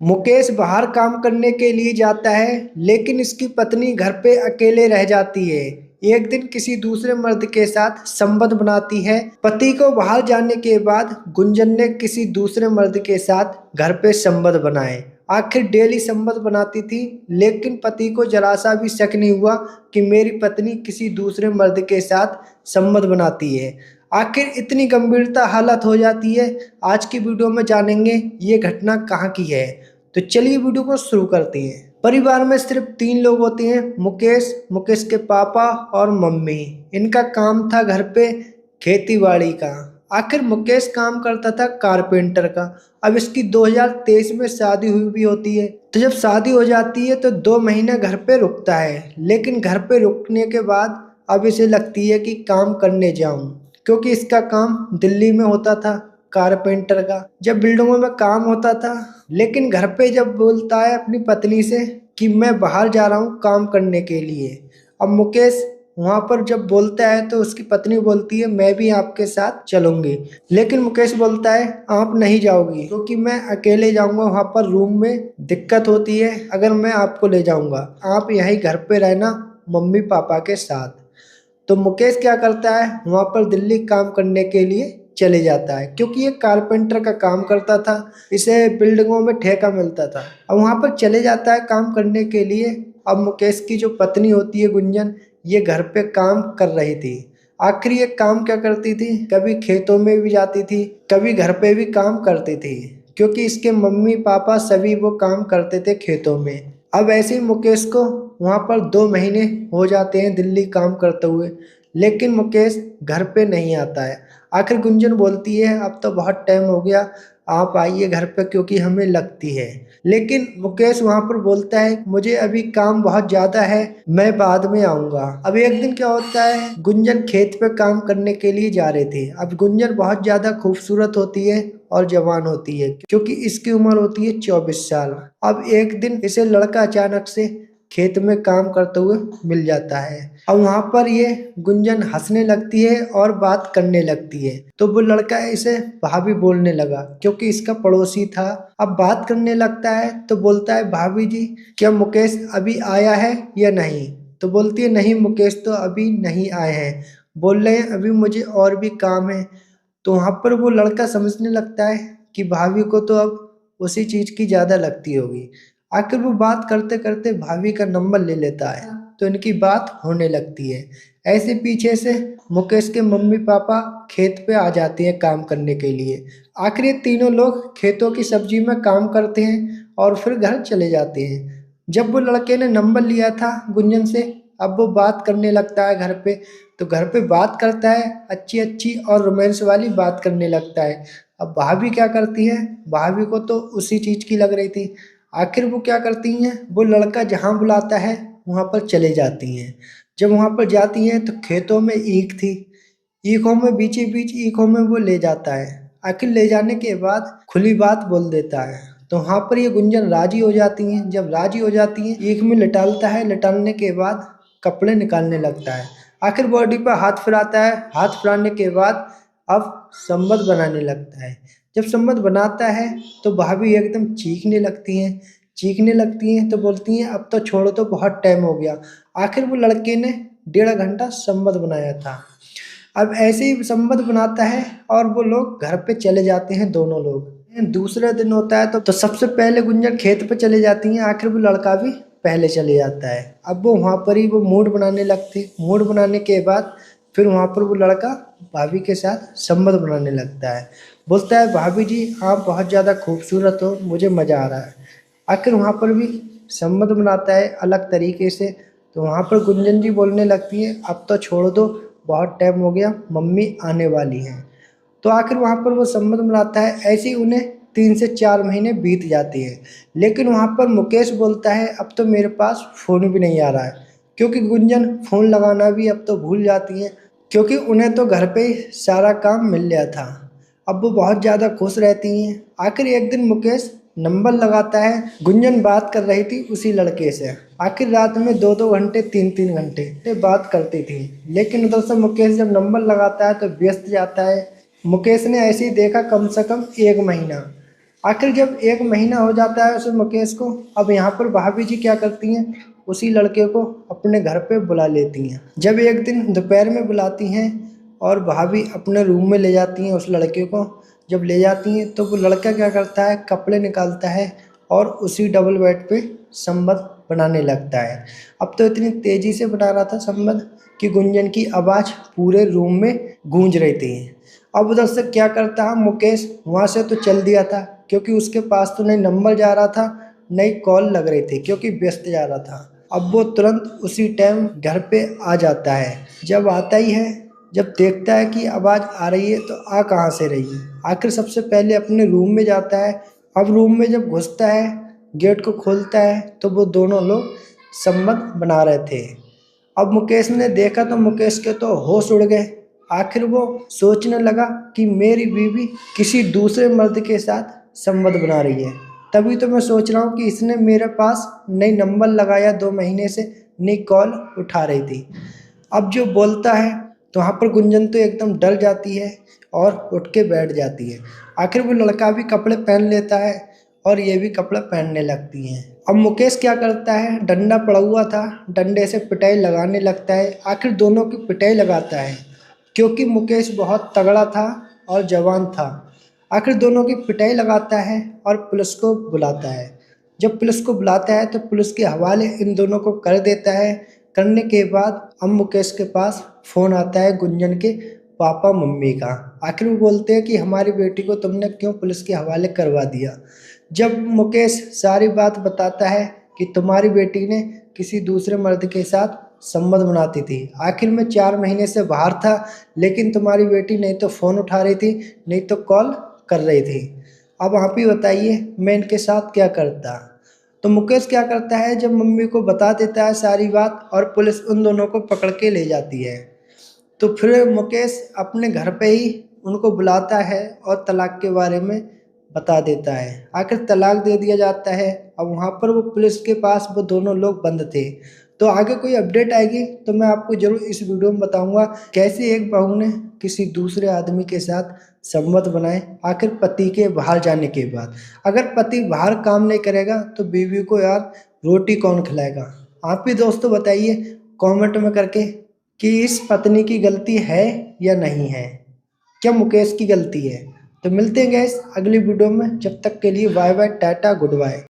मुकेश बाहर काम करने के लिए जाता है, लेकिन इसकी पत्नी घर पे अकेले रह जाती है। एक दिन किसी दूसरे मर्द के साथ संबंध बनाती है। पति को बाहर जाने के बाद गुंजन ने किसी दूसरे मर्द के साथ घर पे संबंध बनाए। आखिर डेली संबंध बनाती थी, लेकिन पति को जरा सा भी शक नहीं हुआ कि मेरी पत्नी किसी दूसरे मर्द के साथ संबंध बनाती है। आखिर इतनी गंभीरता हालत हो जाती है। आज की वीडियो में जानेंगे ये घटना कहाँ की है। तो चलिए वीडियो को शुरू करते हैं। परिवार में सिर्फ 3 लोग होते हैं, मुकेश, मुकेश के पापा और मम्मी। इनका काम था घर पे खेती बाड़ी का। आखिर मुकेश काम करता था कारपेंटर का। अब इसकी 2023 में शादी हुई भी होती है। तो जब शादी हो जाती है तो 2 महीने घर पे रुकता है, लेकिन घर पे रुकने के बाद अब इसे लगती है कि काम करने जाऊं, क्योंकि इसका काम दिल्ली में होता था कारपेंटर का, जब बिल्डिंगों में काम होता था। लेकिन घर पे जब बोलता है अपनी पत्नी से कि मैं बाहर जा रहा हूँ काम करने के लिए, अब मुकेश वहां पर जब बोलता है तो उसकी पत्नी बोलती है मैं भी आपके साथ चलूंगी। लेकिन मुकेश बोलता है आप नहीं जाओगी, क्योंकि मैं अकेले जाऊंगा, वहां पर रूम में दिक्कत होती है अगर मैं आपको ले जाऊंगा, आप यहीं घर पे रहना मम्मी पापा के साथ। तो मुकेश क्या करता है, वहां पर दिल्ली काम करने के लिए चले जाता है, क्योंकि ये कारपेंटर का काम करता था, इसे बिल्डिंगों में ठेका मिलता था। अब वहां पर चले जाता है काम करने के लिए। अब मुकेश की जो पत्नी होती है गुंजन, ये घर पे काम कर रही थी। आखिर ये काम क्या करती थी, कभी खेतों में भी जाती थी, कभी घर पे भी काम करती थी, क्योंकि इसके मम्मी पापा सभी वो काम करते थे खेतों में। अब ऐसे ही मुकेश को वहां पर 2 महीने हो जाते हैं दिल्ली काम करते हुए, लेकिन मुकेश घर पे नहीं आता है। आखिर गुंजन बोलती है अब तो बहुत टाइम हो गया, आप आइए घर पे, क्योंकि हमें लगती है। लेकिन मुकेश वहां पर बोलता है मुझे अभी काम बहुत ज्यादा है, मैं बाद में आऊंगा। अब एक दिन क्या होता है, गुंजन खेत पे काम करने के लिए जा रहे थे। अब गुंजन बहुत ज्यादा खूबसूरत होती है और जवान होती है, क्योंकि इसकी उम्र होती है 24 साल। अब एक दिन इसे लड़का अचानक से खेत में काम करते हुए मिल जाता है। अब वहां पर ये गुंजन हंसने लगती है और बात करने लगती है, तो वो लड़का इसे भाभी बोलने लगा, क्योंकि इसका पड़ोसी था। अब बात करने लगता है तो बोलता है भाभी जी, क्या मुकेश अभी आया है या नहीं। तो बोलती है नहीं, मुकेश तो अभी नहीं आए हैं, बोल रहे हैं अभी मुझे और भी काम है। तो वहां पर वो लड़का समझने लगता है कि भाभी को तो अब उसी चीज की ज्यादा लगती होगी। आखिर वो बात करते करते भाभी का नंबर ले लेता है, तो इनकी बात होने लगती है। ऐसे पीछे से मुकेश के मम्मी पापा खेत पे आ जाते हैं काम करने के लिए। आखिर ये तीनों लोग खेतों की सब्जी में काम करते हैं और फिर घर चले जाते हैं। जब वो लड़के ने नंबर लिया था गुंजन से, अब वो बात करने लगता है घर पे। तो घर पे बात करता है, अच्छी अच्छी और रोमांस वाली बात करने लगता है। अब भाभी क्या करती है, भाभी को तो उसी चीज की लग रही थी। आखिर वो क्या करती हैं, वो लड़का जहाँ बुलाता है वहां पर चले जाती हैं। जब वहां पर जाती हैं तो खेतों में ईख थी, ईखों में बीचे बीच ईखों में वो ले जाता है। आखिर ले जाने के बाद खुली बात बोल देता है, तो वहां पर ये गुंजन राजी हो जाती हैं। जब राजी हो जाती हैं, ईख में लिटालता है, लिटालने के बाद कपड़े निकालने लगता है। आखिर बॉडी पर हाथ फिराता है, हाथ फिराने के बाद अब संबंध बनाने लगता है। जब संबंध बनाता है तो भाभी एकदम चीखने लगती हैं तो बोलती हैं अब तो छोड़ो, तो बहुत टाइम हो गया। आखिर वो लड़के ने 1.5 घंटा संबंध बनाया था। अब ऐसे ही संबंध बनाता है और वो लोग घर पे चले जाते हैं दोनों लोग। दूसरा दिन होता है तो सबसे पहले गुंजन खेत पे चले जाती हैं। आखिर वो लड़का भी पहले चले जाता है। अब वो वहां पर ही वो मूड बनाने लगती, मूड बनाने के बाद फिर वहां पर वो लड़का भाभी के साथ संबंध बनाने लगता है। बोलता है भाभी जी आप बहुत ज़्यादा खूबसूरत हो, मुझे मज़ा आ रहा है। आखिर वहां पर भी संबंध बनाता है अलग तरीके से। तो वहां पर गुंजन जी बोलने लगती है अब तो छोड़ दो, बहुत टाइम हो गया, मम्मी आने वाली हैं। तो आखिर वहां पर वो संबंध बनाता है। ऐसे ही उन्हें 3 से 4 महीने बीत जाती है। लेकिन वहां पर मुकेश बोलता है अब तो मेरे पास फोन भी नहीं आ रहा है, क्योंकि गुंजन फोन लगाना भी अब तो भूल जाती है, क्योंकि उन्हें तो घर पे ही सारा काम मिल गया था। अब वो बहुत ज़्यादा खुश रहती हैं। आखिर एक दिन मुकेश नंबर लगाता है, गुंजन बात कर रही थी उसी लड़के से। आखिर रात में 2-2 घंटे 3-3 घंटे से बात करती थी। लेकिन उधर से मुकेश जब नंबर लगाता है तो व्यस्त जाता है। मुकेश ने ऐसे ही देखा कम से कम 1 महीना। आखिर जब 1 महीना हो जाता है उस मुकेश को, अब यहाँ पर भाभी जी क्या करती हैं, उसी लड़के को अपने घर पे बुला लेती हैं। जब एक दिन दोपहर में बुलाती हैं और भाभी अपने रूम में ले जाती हैं उस लड़के को, जब ले जाती हैं तो वो लड़का क्या करता है, कपड़े निकालता है और उसी डबल बेड पे संबंध बनाने लगता है। अब तो इतनी तेजी से बना रहा था संबंध कि गुंजन की आवाज़ पूरे रूम में गूंज रही थी। अब उधर से क्या करता है मुकेश, वहाँ से तो चल दिया था क्योंकि उसके पास तो नहीं नंबर जा रहा था, नहीं कॉल लग रही थी क्योंकि व्यस्त जा रहा था। अब वो तुरंत उसी टाइम घर पे आ जाता है। जब आता ही है, जब देखता है कि आवाज़ आ रही है तो आ कहाँ से रही है, आखिर सबसे पहले अपने रूम में जाता है। अब रूम में जब घुसता है, गेट को खोलता है तो वो दोनों लोग संबंध बना रहे थे। अब मुकेश ने देखा तो मुकेश के तो होश उड़ गए। आखिर वो सोचने लगा कि मेरी बीवी किसी दूसरे मर्द के साथ संबंध बना रही है। तभी तो मैं सोच रहा हूँ कि इसने मेरे पास नई नंबर लगाया 2 महीने से, नई कॉल उठा रही थी। अब जो बोलता है तो वहाँ पर गुंजन तो एकदम डर जाती है और उठ के बैठ जाती है। आखिर वो लड़का भी कपड़े पहन लेता है और ये भी कपड़े पहनने लगती हैं। अब मुकेश क्या करता है, डंडा पड़ा हुआ था, डंडे से पिटाई लगाने लगता है। आखिर दोनों की पिटाई लगाता है क्योंकि मुकेश बहुत तगड़ा था और जवान था। आखिर दोनों की पिटाई लगाता है और पुलिस को बुलाता है। जब पुलिस को बुलाता है तो पुलिस के हवाले इन दोनों को कर देता है। करने के बाद अब मुकेश के पास फ़ोन आता है गुंजन के पापा मम्मी का। आखिर वो बोलते हैं कि हमारी बेटी को तुमने क्यों पुलिस के हवाले करवा दिया। जब मुकेश सारी बात बताता है कि तुम्हारी बेटी ने किसी दूसरे मर्द के साथ संबंध बनाती थी, आखिर मैं 4 महीने से बाहर था, लेकिन तुम्हारी बेटी नहीं तो फ़ोन उठा रही थी, नहीं तो कॉल कर रही थी। अब आप ही बताइए मैं इनके साथ क्या करता। तो मुकेश क्या करता है, जब मम्मी को बता देता है सारी बात और पुलिस उन दोनों को पकड़ के ले जाती है, तो फिर मुकेश अपने घर पे ही उनको बुलाता है और तलाक के बारे में बता देता है। आखिर तलाक दे दिया जाता है। अब वहाँ पर वो पुलिस के पास वो दोनों लोग बंद थे। तो आगे कोई अपडेट आएगी तो मैं आपको ज़रूर इस वीडियो में बताऊंगा कैसे एक बहू ने किसी दूसरे आदमी के साथ संबंध बनाए, आखिर पति के बाहर जाने के बाद। अगर पति बाहर काम नहीं करेगा तो बीवी को यार रोटी कौन खिलाएगा। आप भी दोस्तों बताइए कमेंट में करके कि इस पत्नी की गलती है या नहीं है, क्या मुकेश की गलती है। तो मिलते हैं गैस अगली वीडियो में, जब तक के लिए bye bye tata good bye.